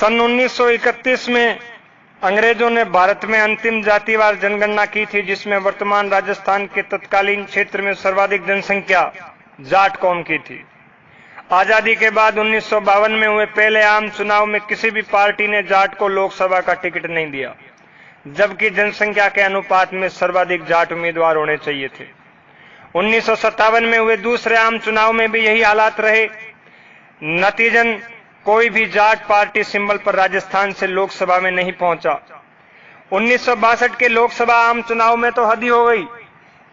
सन 1931 में अंग्रेजों ने भारत में अंतिम जातिवार जनगणना की थी, जिसमें वर्तमान राजस्थान के तत्कालीन क्षेत्र में सर्वाधिक जनसंख्या जाट कौम की थी। आजादी के बाद 1952 में हुए पहले आम चुनाव में किसी भी पार्टी ने जाट को लोकसभा का टिकट नहीं दिया, जबकि जनसंख्या के अनुपात में सर्वाधिक जाट उम्मीदवार होने चाहिए थे। 1957 में हुए दूसरे आम चुनाव में भी यही हालात रहे। नतीजन कोई भी जाट पार्टी सिंबल पर राजस्थान से लोकसभा में नहीं पहुंचा। 1962 के लोकसभा आम चुनाव में तो हद ही हो गई।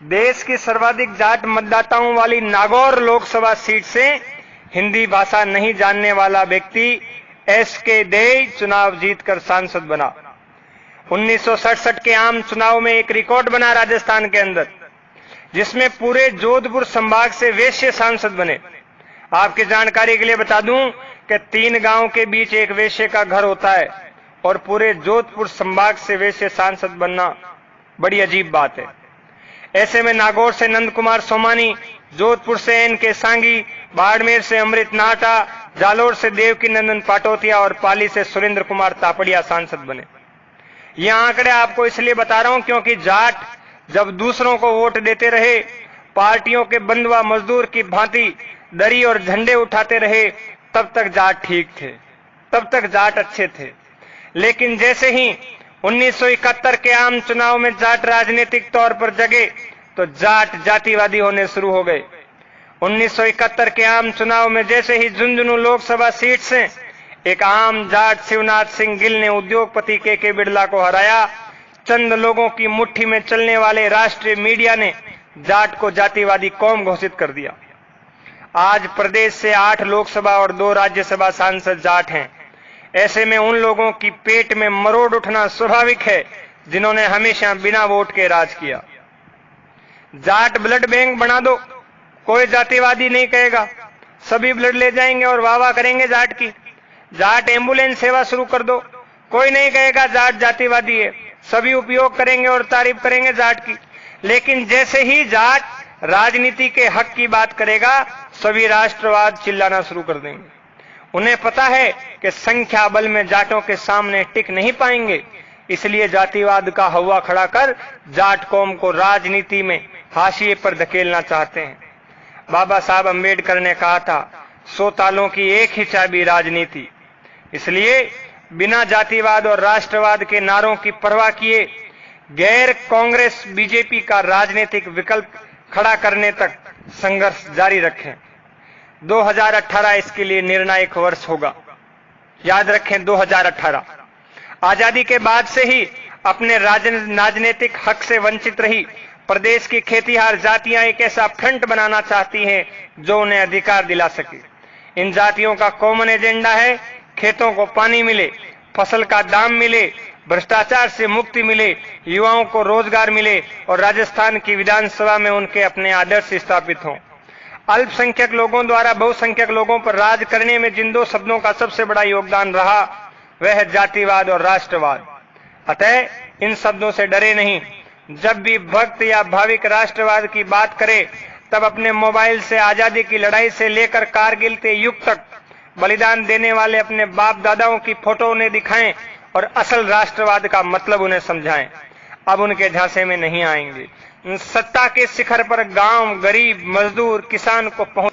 देश की सर्वाधिक जाट मतदाताओं वाली नागौर लोकसभा सीट से हिंदी भाषा नहीं जानने वाला व्यक्ति एस.के. दे चुनाव जीतकर सांसद बना। 1967 के आम चुनाव में एक रिकॉर्ड बना राजस्थान के अंदर, जिसमें पूरे जोधपुर संभाग से वैश्य सांसद बने। आपकी जानकारी के लिए बता दूं कि 3 गांव के बीच एक वैश्य का घर होता है और पूरे जोधपुर संभाग से वैश्य सांसद बनना बड़ी अजीब बात है। ऐसे में नागौर से नंद कुमार सोमानी, जोधपुर से एन.के. सांगी, बाड़मेर से अमृत नाटा, जालोर से देवकी नंदन पाटोतिया और पाली से सुरेंद्र कुमार तापड़िया सांसद बने। ये आंकड़े आपको इसलिए बता रहा हूं क्योंकि जाट जब दूसरों को वोट देते रहे, पार्टियों के बंधुआ मजदूर की भांति दरी और झंडे उठाते रहे, तब तक जाट ठीक थे, तब तक जाट अच्छे थे। लेकिन जैसे ही 1971 के आम चुनाव में जाट राजनीतिक तौर पर जगे तो जाट जातिवादी होने शुरू हो गए। 1971 के आम चुनाव में जैसे ही झुंझुनू लोकसभा सीट से एक आम जाट शिवनाथ सिंह गिल ने उद्योगपति के बिड़ला को हराया, चंद लोगों की मुट्ठी में चलने वाले राष्ट्रीय मीडिया ने जाट को जातिवादी कौम घोषित कर दिया। आज प्रदेश से 8 लोकसभा और 2 राज्यसभा सांसद जाट हैं। ऐसे में उन लोगों की पेट में मरोड़ उठना स्वाभाविक है जिन्होंने हमेशा बिना वोट के राज किया। जाट ब्लड बैंक बना दो, कोई जातिवादी नहीं कहेगा, सभी ब्लड ले जाएंगे और वाह वाह करेंगे जाट की। जाट एम्बुलेंस सेवा शुरू कर दो, कोई नहीं कहेगा जाट जातिवादी है, सभी उपयोग करेंगे और तारीफ करेंगे जाट की। लेकिन जैसे ही जाट राजनीति के हक की बात करेगा, सभी राष्ट्रवाद चिल्लाना शुरू कर देंगे। उन्हें पता है कि संख्या बल में जाटों के सामने टिक नहीं पाएंगे, इसलिए जातिवाद का हवा खड़ा कर जाट कौम को राजनीति में हाशिए पर धकेलना चाहते हैं। बाबा साहब अंबेडकर ने कहा था, 100 तालों की एक ही चाबी राजनीति। इसलिए बिना जातिवाद और राष्ट्रवाद के नारों की परवाह किए गैर कांग्रेस बीजेपी का राजनीतिक विकल्प खड़ा करने तक संघर्ष जारी रखें। 2018 इसके लिए निर्णायक वर्ष होगा। याद रखें, 2018 आजादी के बाद से ही अपने राजनीतिक हक से वंचित रही प्रदेश की खेतीहार जातियां एक ऐसा फ्रंट बनाना चाहती हैं जो उन्हें अधिकार दिला सके। इन जातियों का कॉमन एजेंडा है खेतों को पानी मिले, फसल का दाम मिले, भ्रष्टाचार से मुक्ति मिले, युवाओं को रोजगार मिले और राजस्थान की विधानसभा में उनके अपने आदर्श स्थापित हों। अल्पसंख्यक लोगों द्वारा बहुसंख्यक लोगों पर राज करने में जिन 2 शब्दों का सबसे बड़ा योगदान रहा वह है जातिवाद और राष्ट्रवाद। अतः इन शब्दों से डरे नहीं। जब भी भक्त या भाविक राष्ट्रवाद की बात करे तब अपने मोबाइल से आजादी की लड़ाई से लेकर कारगिल के युग तक बलिदान देने वाले अपने बाप दादाओं की फोटो उन्हें दिखाएं और असल राष्ट्रवाद का मतलब उन्हें समझाएं। अब उनके झांसे में नहीं आएंगे। सत्ता के शिखर पर गांव, गरीब, मजदूर, किसान को पहुंच